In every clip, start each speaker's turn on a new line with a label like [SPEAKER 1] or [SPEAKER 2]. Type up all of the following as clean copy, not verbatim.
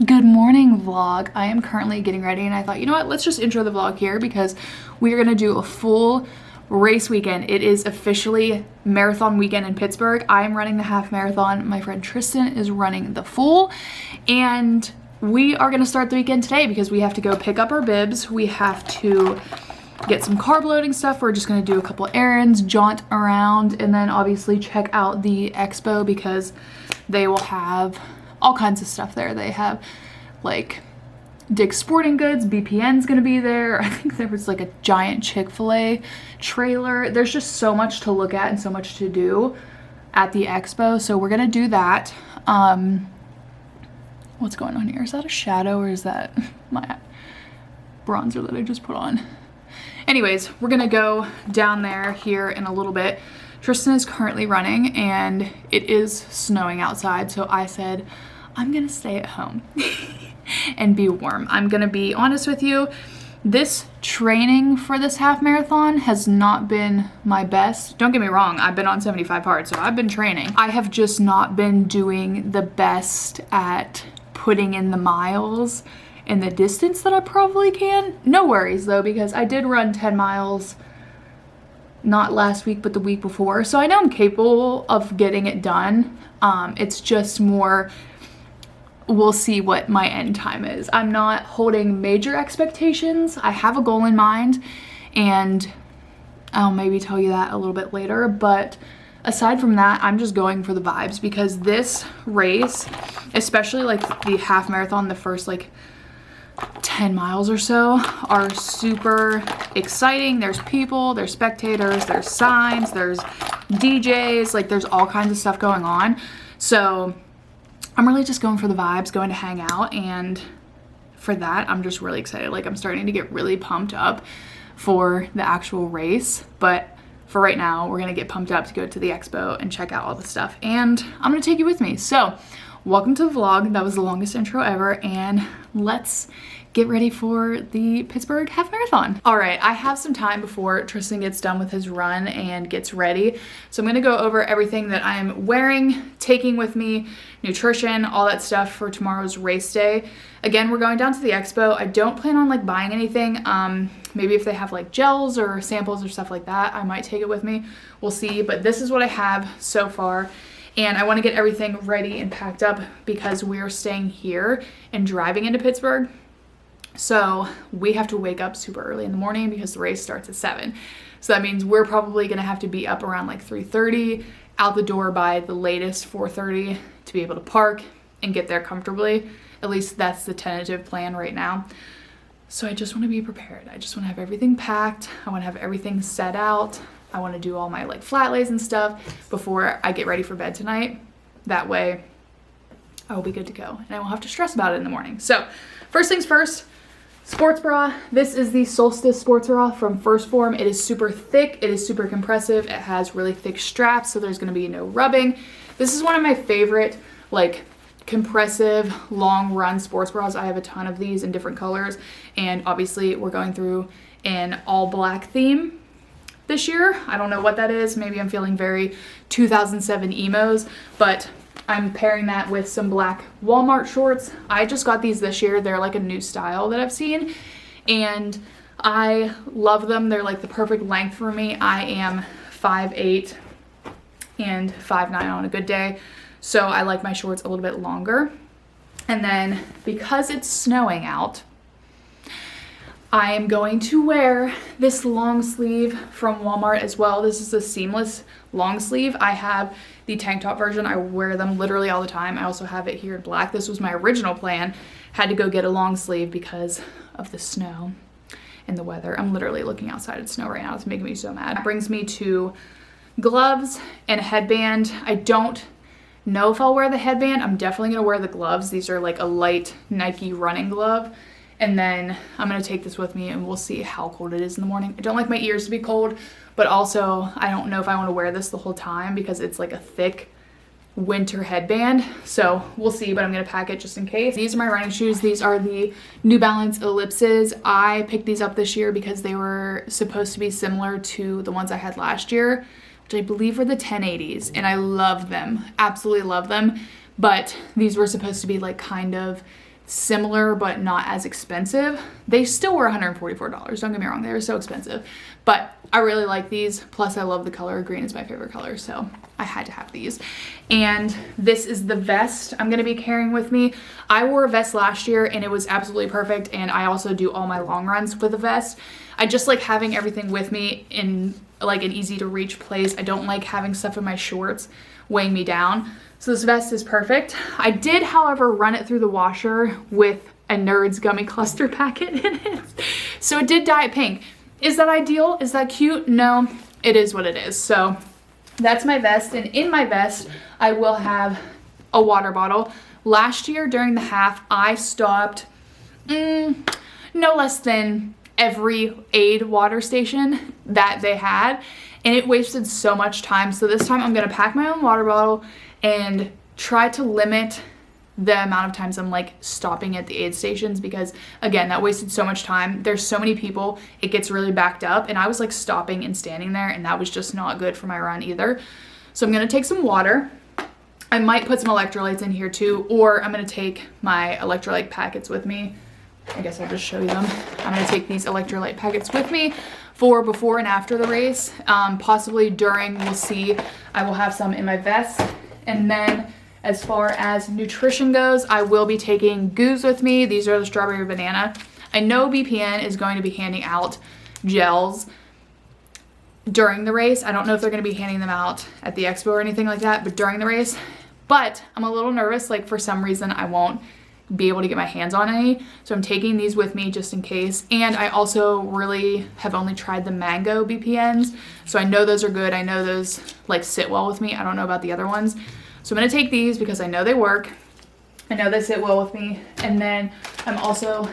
[SPEAKER 1] Good morning vlog. I am currently getting ready and I thought, you know what, let's just intro the vlog here because we are gonna do a full race weekend. It is officially marathon weekend in Pittsburgh. I am running the half marathon. My friend Tristan is running the full, and we are gonna start the weekend today because we have to go pick up our bibs. We have to get some carb loading stuff. We're just gonna do a couple errands, jaunt around, and then obviously check out the expo because they will have all kinds of stuff there. They have like Dick's Sporting Goods, BPN's gonna be there. I think there was like a giant Chick-fil-A trailer. There's just so much to look at and so much to do at the expo. So we're gonna do that. What's going on here? Is that a shadow or is that my bronzer that I just put on? Anyways, we're gonna go down there here in a little bit. Tristan is currently running and it is snowing outside, so I said I'm gonna stay at home and be warm. I'm gonna be honest with you, this training for this half marathon has not been my best. Don't get me wrong, I've been on 75 hard, so I've been training. I have just not been doing the best at putting in the miles and the distance that I probably can. No worries though, because I did run 10 miles not last week but the week before, so I know I'm capable of getting it done. It's just more, we'll see what my end time is. I'm not holding major expectations. I have a goal in mind and I'll maybe tell you that a little bit later, but aside from that, I'm just going for the vibes because this race, especially like the half marathon, the first like 10 miles or so are super exciting. There's people, there's spectators, there's signs, there's DJs, like there's all kinds of stuff going on. So I'm really just going for the vibes, going to hang out, and for that I'm just really excited. Like I'm starting to get really pumped up for the actual race, but for right now we're gonna get pumped up to go to the expo and check out all the stuff, and I'm gonna take you with me. So welcome to the vlog. That was the longest intro ever, and let's get ready for the Pittsburgh Half Marathon. All right, I have some time before Tristan gets done with his run and gets ready. So I'm gonna go over everything that I'm wearing, taking with me, nutrition, all that stuff for tomorrow's race day. Again, we're going down to the expo. I don't plan on like buying anything. Maybe if they have like gels or samples or stuff like that, I might take it with me. We'll see, but this is what I have so far. And I want to get everything ready and packed up because we're staying here and driving into Pittsburgh. So we have to wake up super early in the morning because the race starts at 7. So that means we're probably going to have to be up around like 3:30, out the door by the latest 4:30 to be able to park and get there comfortably. At least that's the tentative plan right now. So I just want to be prepared. I just want to have everything packed. I want to have everything set out. I want to do all my like flat lays and stuff before I get ready for bed tonight. That way I will be good to go and I won't have to stress about it in the morning. So first things first, sports bra. This is the Solstice sports bra from PHORM. It is super thick. It is super compressive. It has really thick straps, so there's going to be no rubbing. This is one of my favorite like compressive long run sports bras. I have a ton of these in different colors, and obviously we're going through an all black theme this year. I don't know what that is. Maybe I'm feeling very 2007 emos, but I'm pairing that with some black Walmart shorts. I just got these this year. They're like a new style that I've seen and I love them. They're like the perfect length for me. I am 5'8" and 5'9" on a good day, so I like my shorts a little bit longer. And then because it's snowing out, I am going to wear this long sleeve from Walmart as well. This is a seamless long sleeve. I have the tank top version. I wear them literally all the time. I also have it here in black. This was my original plan. Had to go get a long sleeve because of the snow and the weather. I'm literally looking outside at snow right now. It's making me so mad. That brings me to gloves and a headband. I don't know if I'll wear the headband. I'm definitely gonna wear the gloves. These are like a light Nike running glove. And then I'm gonna take this with me and we'll see how cold it is in the morning. I don't like my ears to be cold, but also I don't know if I wanna wear this the whole time because it's like a thick winter headband. So we'll see, but I'm gonna pack it just in case. These are my running shoes. These are the New Balance Ellipses. I picked these up this year because they were supposed to be similar to the ones I had last year, which I believe are the 1080s, and I love them, absolutely love them. But these were supposed to be like kind of similar but not as expensive. They still were $144, don't get me wrong, they were so expensive, but I really like these. Plus I love the color, green is my favorite color, so I had to have these. And this is the vest I'm gonna be carrying with me. I wore a vest last year and it was absolutely perfect, and I also do all my long runs with a vest. I just like having everything with me in like an easy to reach place. I don't like having stuff in my shorts weighing me down. So this vest is perfect. I did, however, run it through the washer with a Nerds gummy cluster packet in it. So it did dye it pink. Is that ideal? Is that cute? No, it is what it is. So that's my vest. And in my vest, I will have a water bottle. Last year during the half, I stopped no less than every aid water station that they had. And it wasted so much time. So this time I'm gonna pack my own water bottle and try to limit the amount of times I'm like stopping at the aid stations, because again, that wasted so much time. There's so many people, it gets really backed up, and I was like stopping and standing there, and that was just not good for my run either. So I'm gonna take some water. I might put some electrolytes in here too, or I'm gonna take my electrolyte packets with me. I guess I'll just show you them. I'm gonna take these electrolyte packets with me for before and after the race. Possibly during, we'll see. I will have some in my vest. And then as far as nutrition goes, I will be taking goos with me. These are the strawberry banana. I know BPN is going to be handing out gels during the race. I don't know if they're going to be handing them out at the expo or anything like that, but during the race. But I'm a little nervous, like for some reason I won't be able to get my hands on any. So I'm taking these with me just in case. And I also really have only tried the mango BPNs. So I know those are good. I know those like sit well with me. I don't know about the other ones. So I'm gonna take these because I know they work. I know they sit well with me. And then I'm also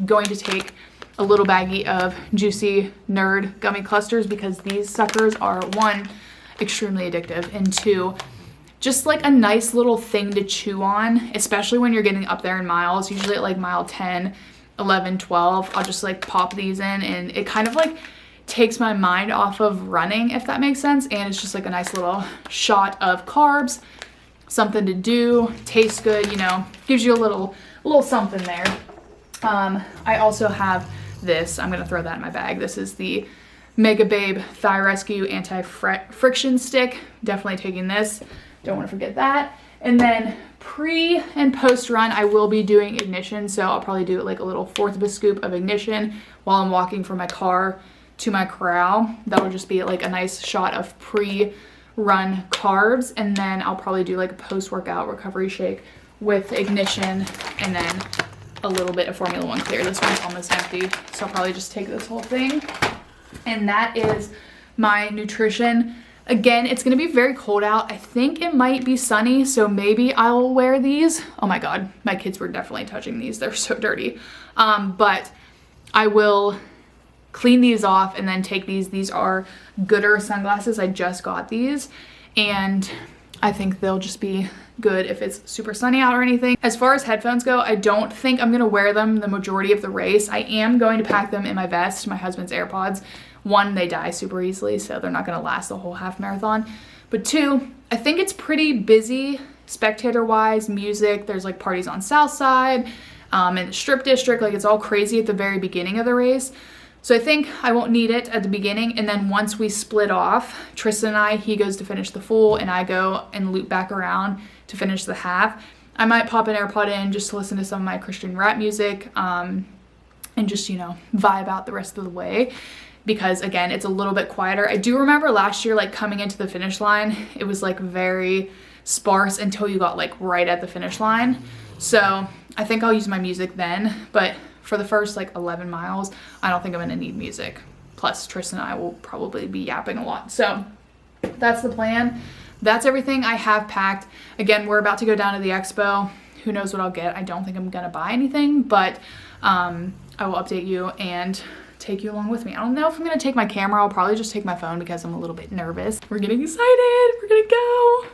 [SPEAKER 1] going to take a little baggie of Juicy Nerd gummy clusters, because these suckers are, one, extremely addictive, and two, just like a nice little thing to chew on, especially when you're getting up there in miles. Usually at like mile 10, 11, 12, I'll just like pop these in, and it kind of like takes my mind off of running, if that makes sense. And it's just like a nice little shot of carbs, something to do, tastes good, you know, gives you a little something there. I also have this, I'm gonna throw that in my bag. This is the Mega Babe Thigh Rescue Anti-Friction Stick. Definitely taking this. Don't want to forget that. And then pre and post run, I will be doing ignition. So I'll probably do like a little 1/4 of a scoop of ignition while I'm walking from my car to my corral. That'll just be like a nice shot of pre-run carbs. And then I'll probably do like a post-workout recovery shake with ignition, and then a little bit of Formula 1 Clear. This one's almost empty, so I'll probably just take this whole thing. And that is my nutrition. Again, it's gonna be very cold out. I think it might be sunny, so maybe I'll wear these. Oh my God, my kids were definitely touching these. They're so dirty. But I will clean these off and then take these. These are Gooder sunglasses. I just got these, and I think they'll just be good if it's super sunny out or anything. As far as headphones go, I don't think I'm gonna wear them the majority of the race. I am going to pack them in my vest, my husband's AirPods. One, they die super easily, so they're not gonna last the whole half marathon. But two, I think it's pretty busy spectator-wise, music. There's like parties on South Side, and the Strip District, like it's all crazy at the very beginning of the race. So I think I won't need it at the beginning, and then once we split off, Tristan and I, he goes to finish the full, and I go and loop back around to finish the half. I might pop an AirPod in just to listen to some of my Christian rap music, and just, you know, vibe out the rest of the way, because again, it's a little bit quieter. I do remember last year, like coming into the finish line, it was like very sparse until you got like right at the finish line. So I think I'll use my music then, but for the first like 11 miles, I don't think I'm gonna need music. Plus Tristan and I will probably be yapping a lot. So that's the plan. That's everything I have packed. Again, we're about to go down to the expo. Who knows what I'll get? I don't think I'm gonna buy anything, but I will update you and take you along with me. I don't know if I'm gonna take my camera. I'll probably just take my phone because I'm a little bit nervous. We're getting excited. We're gonna go.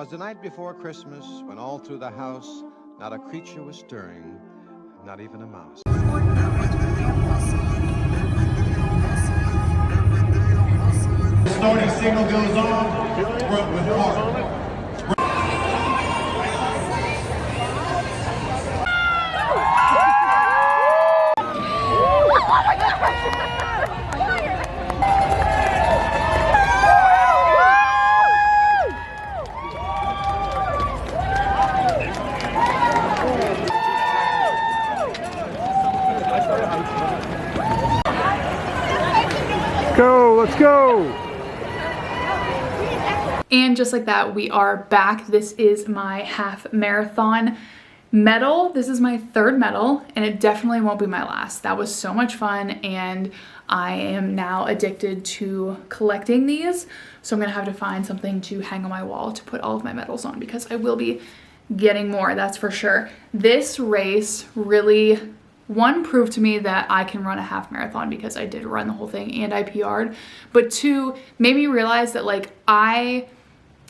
[SPEAKER 2] 'Twas the night before Christmas, when all through the house not a creature was stirring, not even a mouse.
[SPEAKER 3] Starting signal goes on. We're up with PHORM.
[SPEAKER 4] Let's go!
[SPEAKER 1] And just like that, we are back. This is my half marathon medal. This is my third medal, and it definitely won't be my last. That was so much fun, and I am now addicted to collecting these. So I'm gonna have to find something to hang on my wall to put all of my medals on, because I will be getting more, that's for sure. This race really, one, proved to me that I can run a half marathon, because I did run the whole thing and I PR'd, but two, made me realize that like I,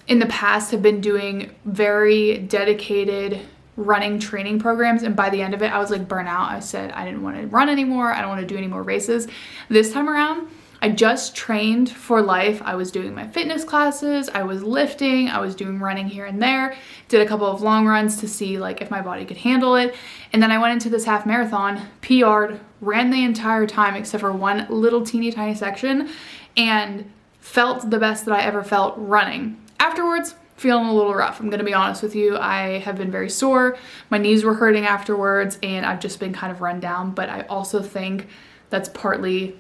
[SPEAKER 1] in the past, have been doing very dedicated running training programs, and by the end of it, I was like burnt out. I said I didn't want to run anymore. I don't want to do any more races. This time around, I just trained for life. I was doing my fitness classes, I was lifting, I was doing running here and there, did a couple of long runs to see like if my body could handle it. And then I went into this half marathon, PR'd, ran the entire time except for one little teeny tiny section, and felt the best that I ever felt running. Afterwards, feeling a little rough. I'm gonna be honest with you. I have been very sore. My knees were hurting afterwards, and I've just been kind of run down, but I also think that's partly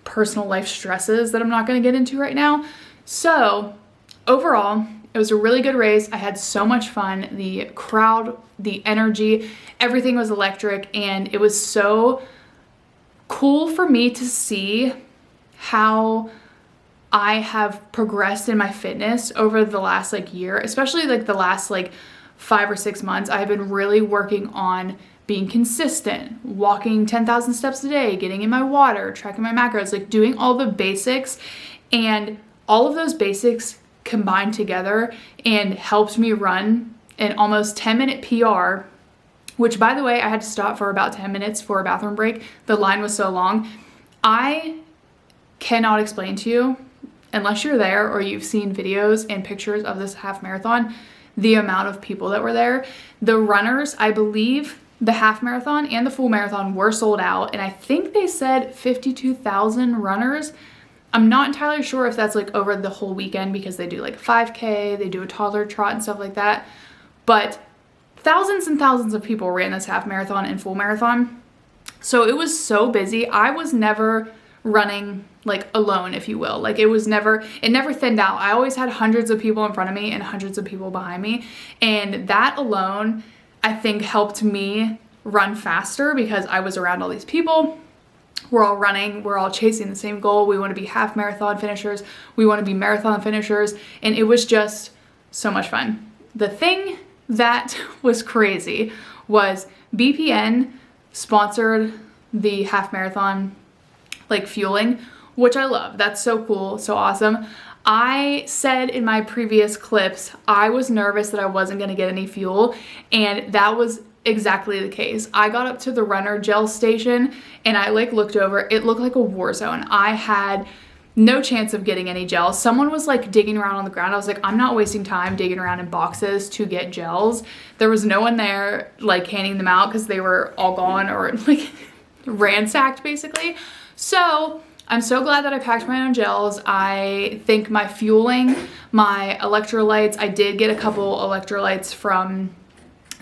[SPEAKER 1] personal life stresses that I'm not gonna get into right now. So overall, it was a really good race. I had so much fun. The crowd, the energy, everything was electric, and it was so cool for me to see how I have progressed in my fitness over the last like year, especially like the last like 5 or 6 months. I've been really working on being consistent, walking 10,000 steps a day, getting in my water, tracking my macros, like doing all the basics, and all of those basics combined together and helped me run an almost 10-minute PR, which, by the way, I had to stop for about 10 minutes for a bathroom break. The line was so long. I cannot explain to you, unless you're there or you've seen videos and pictures of this half marathon, the amount of people that were there. The runners, I believe the half marathon and the full marathon were sold out, and I think they said 52,000 runners. I'm not entirely sure if that's like over the whole weekend, because they do like a 5K, they do a toddler trot and stuff like that, but thousands and thousands of people ran this half marathon and full marathon. So it was so busy. I was never running like alone, if you will. Like it never thinned out. I always had hundreds of people in front of me and hundreds of people behind me, and that alone, I think, helped me run faster, because I was around all these people. We're all running, we're all chasing the same goal. We want to be half marathon finishers, we want to be marathon finishers, and it was just so much fun. The thing that was crazy was BPN sponsored the half marathon like fueling, which I love. That's so cool, so awesome. I said in my previous clips, I was nervous that I wasn't gonna get any fuel, and that was exactly the case. I got up to the runner gel station and I like looked over, it looked like a war zone. I had no chance of getting any gels. Someone was like digging around on the ground. I was like, I'm not wasting time digging around in boxes to get gels. There was no one there like handing them out, because they were all gone or like ransacked basically. So I'm so glad that I packed my own gels. I think my fueling, my electrolytes, I did get a couple electrolytes from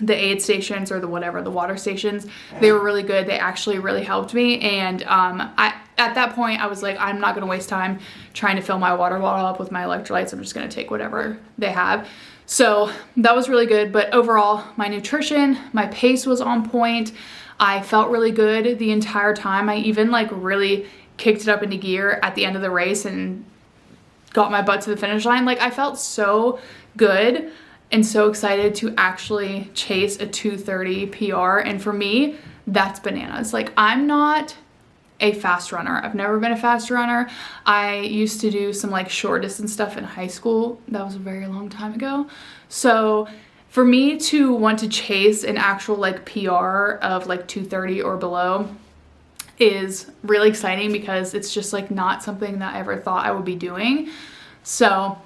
[SPEAKER 1] the aid stations or the water stations. They were really good. They actually really helped me. And at that point, I was like, I'm not gonna waste time trying to fill my water bottle up with my electrolytes. I'm just gonna take whatever they have. So that was really good. But overall, my nutrition, my pace was on point. I felt really good the entire time. I even like really kicked it up into gear at the end of the race and got my butt to the finish line. Like I felt so good and so excited to actually chase a 2:30 PR. And for me, that's bananas. Like I'm not a fast runner. I've never been a fast runner. I used to do some like short distance stuff in high school. That was a very long time ago. So for me to want to chase an actual like PR of like 2:30 or below is really exciting, because it's just like not something that I ever thought I would be doing. So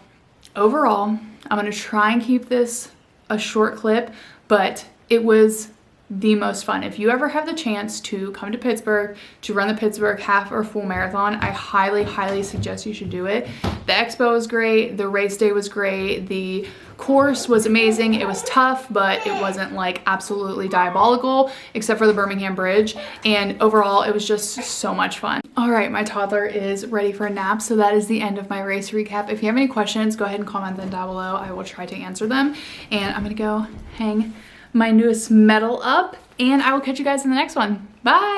[SPEAKER 1] overall, I'm gonna try and keep this a short clip, but it was the most fun. If you ever have the chance to come to Pittsburgh to run the Pittsburgh Half or Full Marathon, I highly suggest you should do it. The expo was great, the race day was great, the course was amazing. It was tough, but it wasn't like absolutely diabolical, except for the Birmingham Bridge. And overall, it was just so much fun. All right, my toddler is ready for a nap, so that is the end of my race recap. If you have any questions, go ahead and comment them down below. I will try to answer them. And I'm gonna go hang my newest medal up, and I will catch you guys in the next one. Bye!